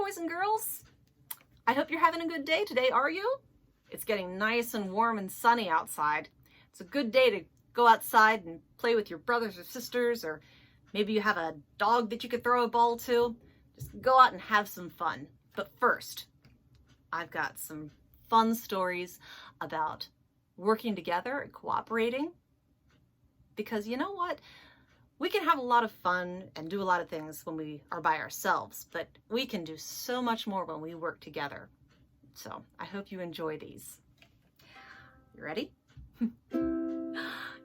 boys and girls. I hope you're having a good day today, are you? It's getting nice and warm and sunny outside. It's a good day to go outside and play with your brothers or sisters, or maybe you have a dog that you could throw a ball to. Just go out and have some fun. But first, I've got some fun stories about working together and cooperating. Because you know what? We can have a lot of fun and do a lot of things when we are by ourselves, but we can do so much more when we work together. So I hope you enjoy these. You ready?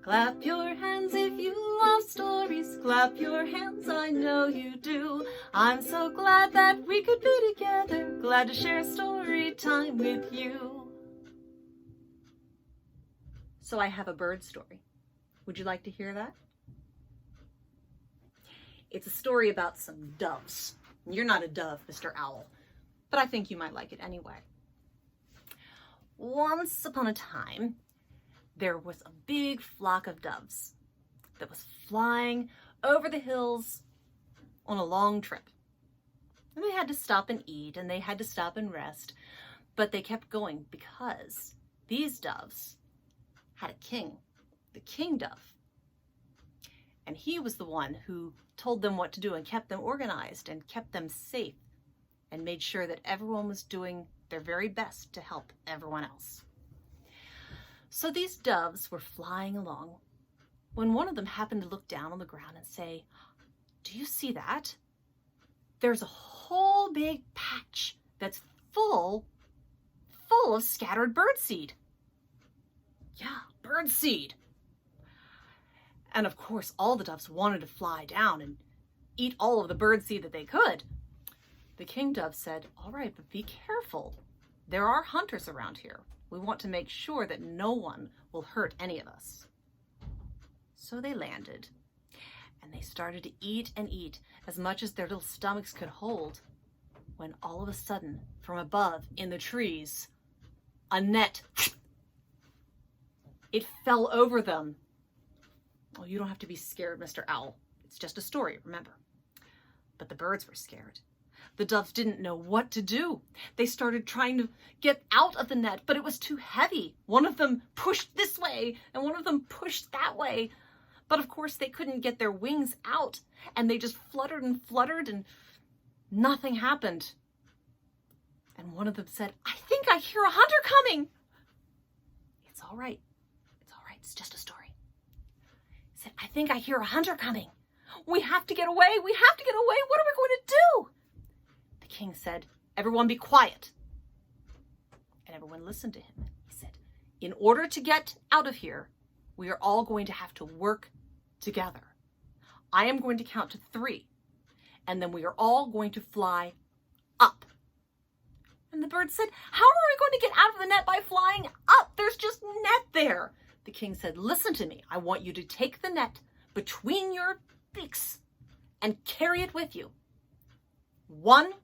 Clap your hands if you love stories. Clap your hands, I know you do. I'm so glad that we could be together. Glad to share story time with you. So I have a bird story. Would you like to hear that? It's a story about some doves. You're not a dove, Mr. Owl, but I think you might like it anyway. Once upon a time, there was a big flock of doves that was flying over the hills on a long trip. And they had to stop and eat, and they had to stop and rest, but they kept going because these doves had a king, the king dove. And he was the one who told them what to do and kept them organized and kept them safe and made sure that everyone was doing their very best to help everyone else. So these doves were flying along when one of them happened to look down on the ground and say, "Do you see that? There's a whole big patch that's full of scattered birdseed." Yeah, birdseed. And of course, all the doves wanted to fly down and eat all of the birdseed that they could. The king dove said, "All right, but be careful. There are hunters around here. We want to make sure that no one will hurt any of us." So they landed, and they started to eat and eat as much as their little stomachs could hold, when all of a sudden, from above in the trees, a net, it fell over them. Oh, you don't have to be scared, Mr. Owl. It's just a story, remember. But the birds were scared. The doves didn't know what to do. They started trying to get out of the net, but it was too heavy. One of them pushed this way, and one of them pushed that way. But of course, they couldn't get their wings out, and they just fluttered, and nothing happened. And one of them said, "I think I hear a hunter coming." "It's all right. It's all right. It's just a story." Said, "I think I hear a hunter coming. We have to get away. We have to get away. What are we going to do?" The king said, "Everyone be quiet." And everyone listened to him. He said, "In order to get out of here, we are all going to have to work together. I am going to count to 3, and then we are all going to fly up." And the bird said, "How are we going to get out of the net by flying up? There's just net there." The king said, "Listen to me. I want you to take the net between your beaks and carry it with you. 1,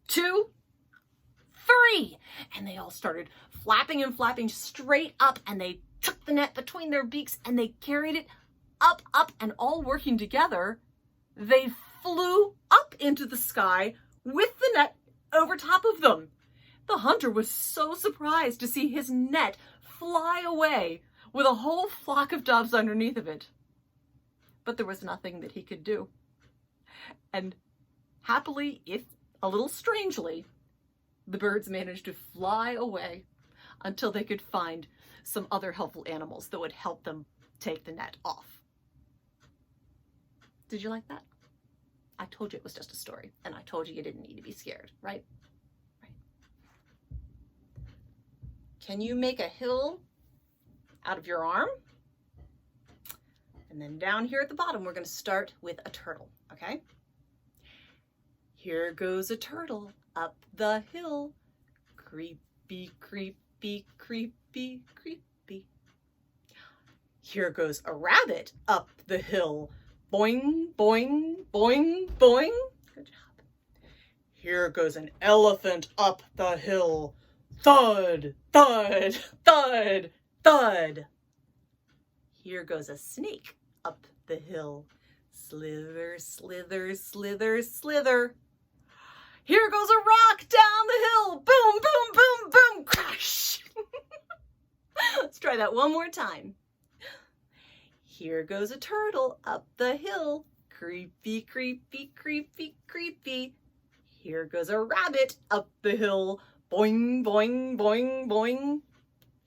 2, 3. And they all started flapping and flapping straight up, and they took the net between their beaks and they carried it up, and all working together, they flew up into the sky with the net over top of them. The hunter was so surprised to see his net fly away with a whole flock of doves underneath of it. But there was nothing that he could do. And happily, if a little strangely, the birds managed to fly away until they could find some other helpful animals that would help them take the net off. Did you like that? I told you it was just a story, and I told you didn't need to be scared, right? Can you make a hill out of your arm? And then down here at the bottom, we're going to start with a turtle, okay? Here goes a turtle up the hill. Creepy, creepy, creepy, creepy. Here goes a rabbit up the hill. Boing, boing, boing, boing. Good job. Here goes an elephant up the hill. Thud, thud, thud, thud. Here goes a snake up the hill. Slither, slither, slither, slither. Here goes a rock down the hill. Boom, boom, boom, boom, crash. Let's try that one more time. Here goes a turtle up the hill. Creepy, creepy, creepy, creepy. Here goes a rabbit up the hill. Boing, boing, boing, boing.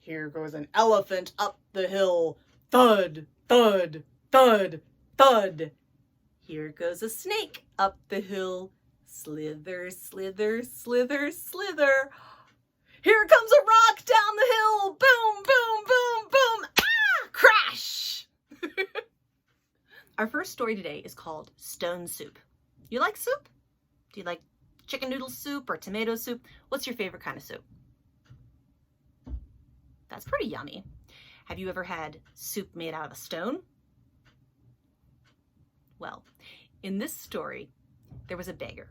Here goes an elephant up the hill. Thud, thud, thud, thud. Here goes a snake up the hill. Slither, slither, slither, slither. Here comes a rock down the hill. Boom, boom, boom, boom. Ah! Crash! Our first story today is called Stone Soup. You like soup? Do you like chicken noodle soup or tomato soup? What's your favorite kind of soup? That's pretty yummy. Have you ever had soup made out of a stone? Well, in this story, there was a beggar,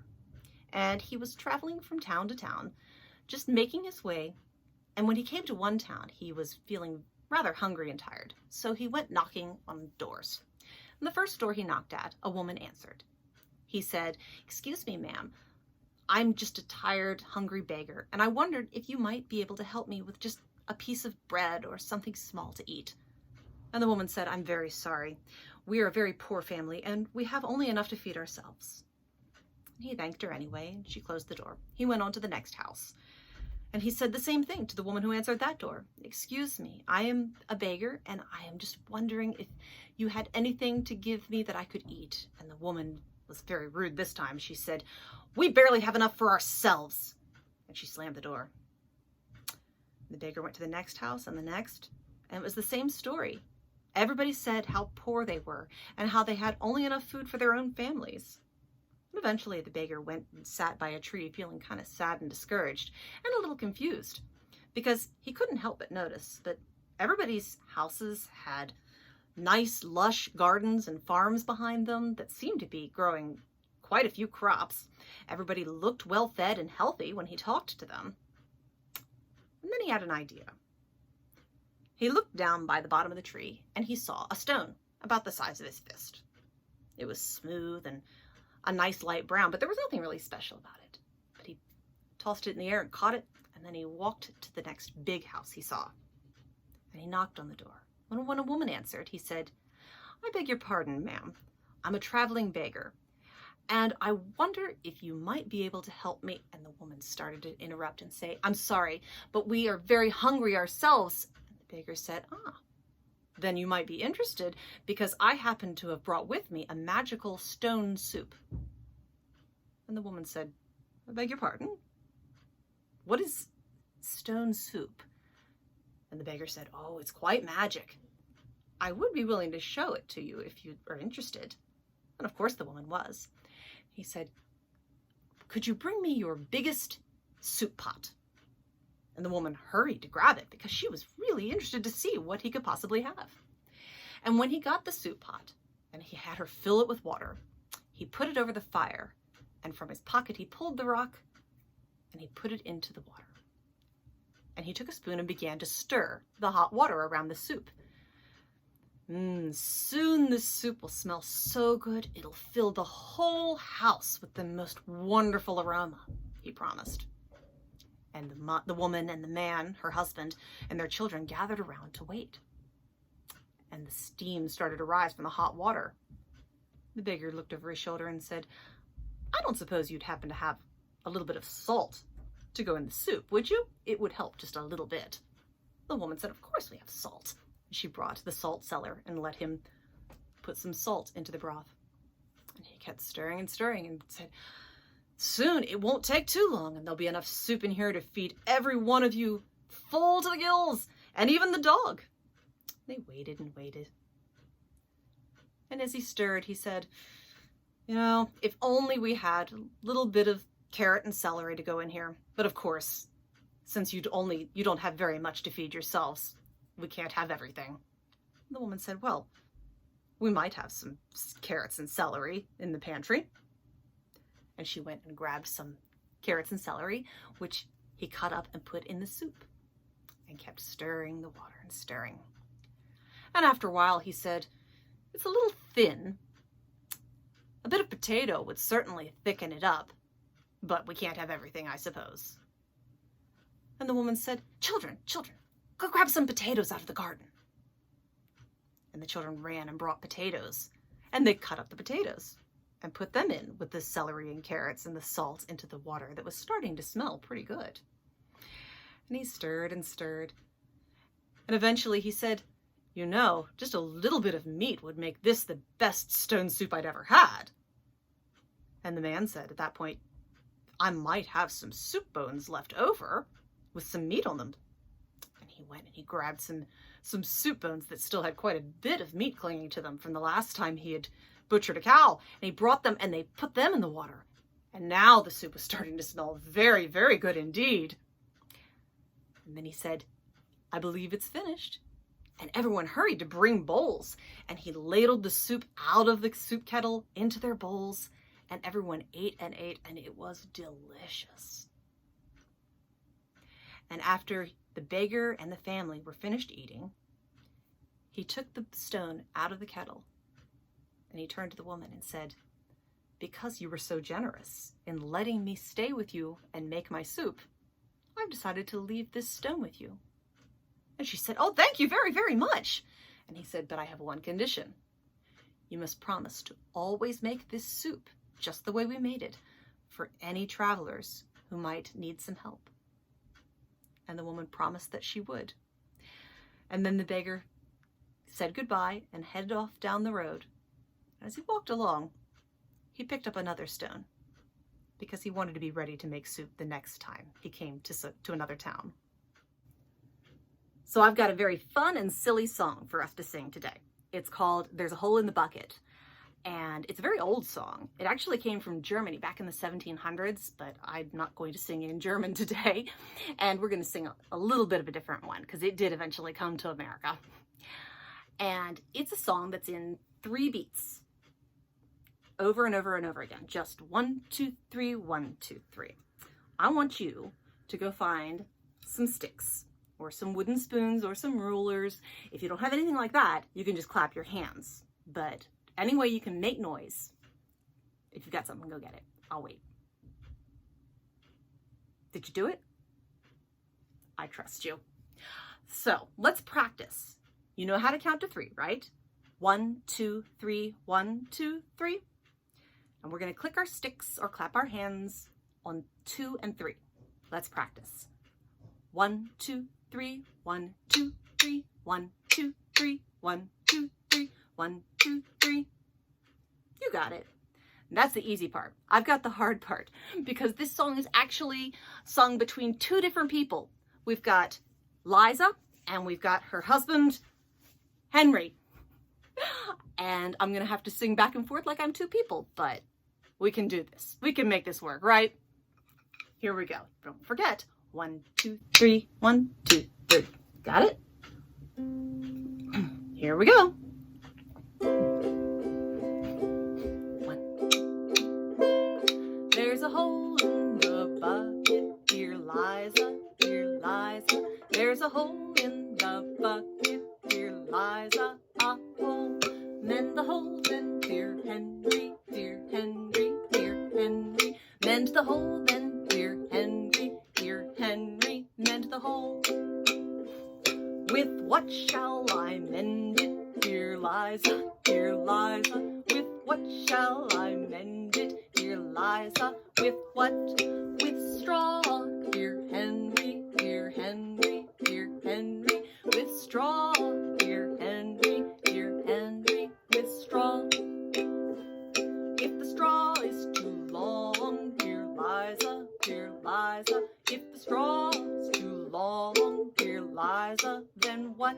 and he was traveling from town to town, just making his way, and when he came to one town, he was feeling rather hungry and tired, so he went knocking on doors. And the first door he knocked at, a woman answered. He said, "Excuse me, ma'am, I'm just a tired, hungry beggar, and I wondered if you might be able to help me with just a piece of bread or something small to eat." And the woman said, "I'm very sorry. We are a very poor family, and we have only enough to feed ourselves." He thanked her anyway, and she closed the door. He went on to the next house, and he said the same thing to the woman who answered that door. "Excuse me, I am a beggar, and I am just wondering if you had anything to give me that I could eat." And the woman was very rude this time. She said, "We barely have enough for ourselves." And she slammed the door. The beggar went to the next house and the next, and it was the same story. Everybody said how poor they were and how they had only enough food for their own families. And eventually the beggar went and sat by a tree feeling kind of sad and discouraged and a little confused because he couldn't help but notice that everybody's houses had nice, lush gardens and farms behind them that seemed to be growing quite a few crops. Everybody looked well fed and healthy when he talked to them. And then he had an idea. He looked down by the bottom of the tree and he saw a stone about the size of his fist. It was smooth and a nice light brown, but there was nothing really special about it. But he tossed it in the air and caught it, and then he walked to the next big house he saw. And he knocked on the door. When a woman answered, he said, "I beg your pardon, ma'am. I'm a traveling beggar, and I wonder if you might be able to help me." And the woman started to interrupt and say, "I'm sorry, but we are very hungry ourselves." And the beggar said, "Then you might be interested, because I happen to have brought with me a magical stone soup." And the woman said, "I beg your pardon? What is stone soup?" And the beggar said, "Oh, it's quite magic. I would be willing to show it to you if you are interested." And of course the woman was. He said, "Could you bring me your biggest soup pot?" And the woman hurried to grab it because she was really interested to see what he could possibly have. And when he got the soup pot and he had her fill it with water, he put it over the fire, and from his pocket he pulled the rock and he put it into the water. And he took a spoon and began to stir the hot water around the soup. Soon the soup will smell so good, it'll fill the whole house with the most wonderful aroma, he promised. And the woman and the man, her husband, and their children gathered around to wait. And the steam started to rise from the hot water. The beggar looked over his shoulder and said, "I don't suppose you'd happen to have a little bit of salt to go in the soup, would you? It would help just a little bit." The woman said, "Of course we have salt." She brought the salt cellar and let him put some salt into the broth. And he kept stirring and stirring and said, "Soon it won't take too long, and there'll be enough soup in here to feed every one of you full to the gills, and even the dog." They waited and waited. And as he stirred, he said, "If only we had a little bit of carrot and celery to go in here. But of course, since you don't have very much to feed yourselves, we can't have everything." The woman said, "Well, we might have some carrots and celery in the pantry." And she went and grabbed some carrots and celery, which he cut up and put in the soup, and kept stirring the water and stirring. And after a while he said, "It's a little thin. A bit of potato would certainly thicken it up. but we can't have everything, I suppose. And the woman said, children, go grab some potatoes out of the garden. And the children ran and brought potatoes, and they cut up the potatoes and put them in with the celery and carrots and the salt into the water that was starting to smell pretty good. And he stirred and stirred. And eventually he said, you know, just a little bit of meat would make this the best stone soup I'd ever had. And the man said at that point, I might have some soup bones left over with some meat on them. And he went and he grabbed some soup bones that still had quite a bit of meat clinging to them from the last time he had butchered a cow. And he brought them and they put them in the water. And now the soup was starting to smell very, very good indeed. And then he said, I believe it's finished. And everyone hurried to bring bowls. And he ladled the soup out of the soup kettle into their bowls. And everyone ate, and it was delicious. And after the beggar and the family were finished eating, he took the stone out of the kettle. And he turned to the woman and said, because you were so generous in letting me stay with you and make my soup, I've decided to leave this stone with you. And she said, oh, thank you very, very much. And he said, but I have one condition. You must promise to always make this soup just the way we made it for any travelers who might need some help. And the woman promised that she would. And then the beggar said goodbye and headed off down the road. And as he walked along, he picked up another stone because he wanted to be ready to make soup the next time he came to another town. So I've got a very fun and silly song for us to sing today. It's called There's a Hole in the Bucket. And it's a very old song. It actually came from Germany back in the 1700s, but I'm not going to sing it in German today. And we're going to sing a little bit of a different one because it did eventually come to America. And it's a song that's in 3 beats. Over and over and over again. Just 1, 2, 3, 1, 2, 3. I want you to go find some sticks or some wooden spoons or some rulers. If you don't have anything like that, you can just clap your hands. But any way you can make noise, if you've got something, go get it. I'll wait. Did you do it? I trust you. So let's practice. You know how to count to 3, right? 1, 2, 3, 1, 2, 3. And we're going to click our sticks or clap our hands on 2 and 3. Let's practice. 1, 2, 3, 1, 2, 3, 1, 2, 3, 1, 2, 3, 1, 2, 3. You got it. And that's the easy part. I've got the hard part because this song is actually sung between 2 different people. We've got Liza and we've got her husband, Henry. And I'm going to have to sing back and forth like I'm 2 people, but we can do this. We can make this work, right? Here we go. Don't forget. 1, 2, 3, 1, 2, 3. Got it? Here we go. 1. There's a hole in the bucket, dear Liza, dear Liza. There's a hole in the bucket, dear Liza, a hole. Mend the hole then, dear Henry, dear Henry, dear Henry. Mend the hole then, dear Henry, dear Henry. Mend the hole. With what shall I mend it, dear Liza, dear Liza? With what shall I mend it, dear Liza? With what? With straw, dear Henry, dear Henry, dear Henry. With straw, dear Henry, dear Henry. With straw. If the straw is too long, dear Liza, dear Liza. If the straw is too long, dear Liza, then what?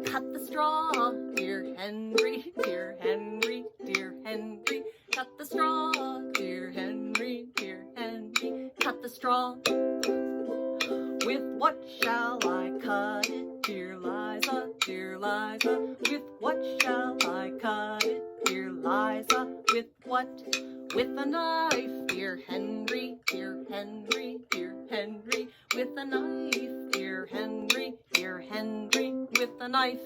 Cut the straw, dear Henry, dear Henry, dear Henry. Cut the straw, dear Henry, dear Henry. Cut the straw. With what shall I cut it, dear Liza, dear Liza? With what shall I cut it, dear Liza? With what? With a knife, dear Henry, dear Henry, dear Henry. With a knife, dear Henry, dear Henry. With a knife.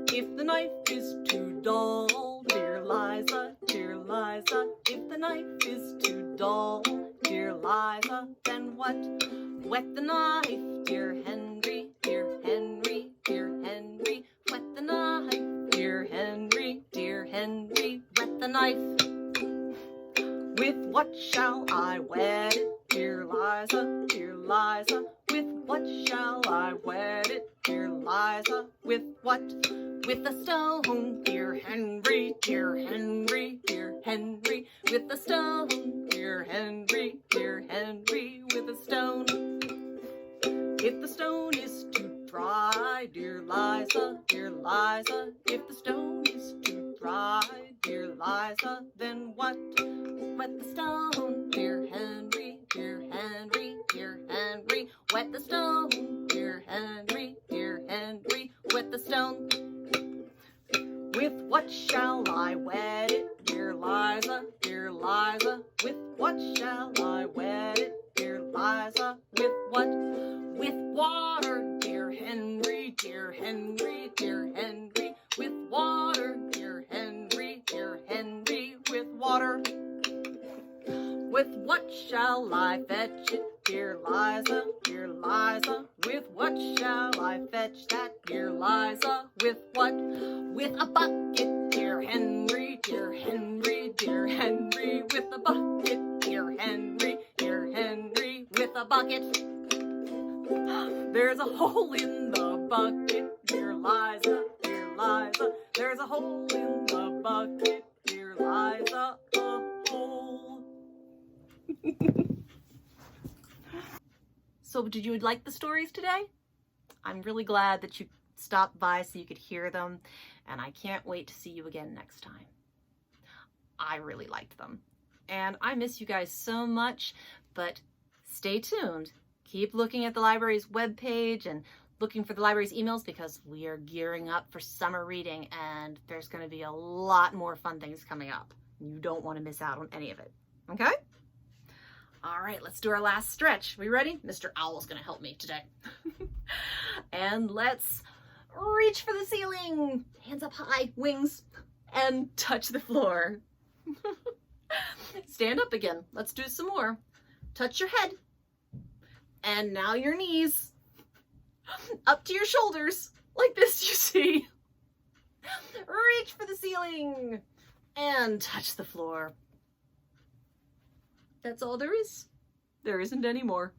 If the knife is too dull, dear dear Liza, if the knife is too dull, dear Liza, then what? Whet the knife, dear Henry, dear Henry, dear Henry, whet the knife, dear Henry, whet the knife. With what shall I wed it, dear Liza, with what shall I wed it, dear Liza, with what? With a stone, dear Henry, dear Henry, dear Henry, with a stone, dear Henry, with a stone. If the stone is too dry, dear Liza, if the stone is too dry, dear Liza, then what? Wet the stone, dear Henry, dear Henry, dear Henry, wet the stone, dear Henry, wet the stone. With what shall I wed it, dear Liza, with what shall I wed it, dear Liza, with what? With water, dear Henry, dear Henry, dear Henry, with water, dear Henry, with water. With what shall I fetch it, dear Liza, with what shall I fetch that, dear Liza, with what? With a bucket, dear Henry, dear Henry, dear Henry, with a bucket, dear Henry, with a bucket. There's a hole in the bucket, dear Liza, there's a hole in the bucket, dear Liza, a hole. So did you like the stories today? I'm really glad that you stopped by so you could hear them, and I can't wait to see you again next time. I really liked them, and I miss you guys so much, but stay tuned. Keep looking at the library's webpage and looking for the library's emails, because we are gearing up for summer reading, and there's going to be a lot more fun things coming up. You don't want to miss out on any of it, okay? All right, let's do our last stretch. We ready? Mr. Owl's gonna help me today. And let's reach for the ceiling. Hands up high, wings, and touch the floor. Stand up again. Let's do some more. Touch your head. And now your knees. Up to your shoulders, like this, you see. Reach for the ceiling. And touch the floor. That's all there is. There isn't any more.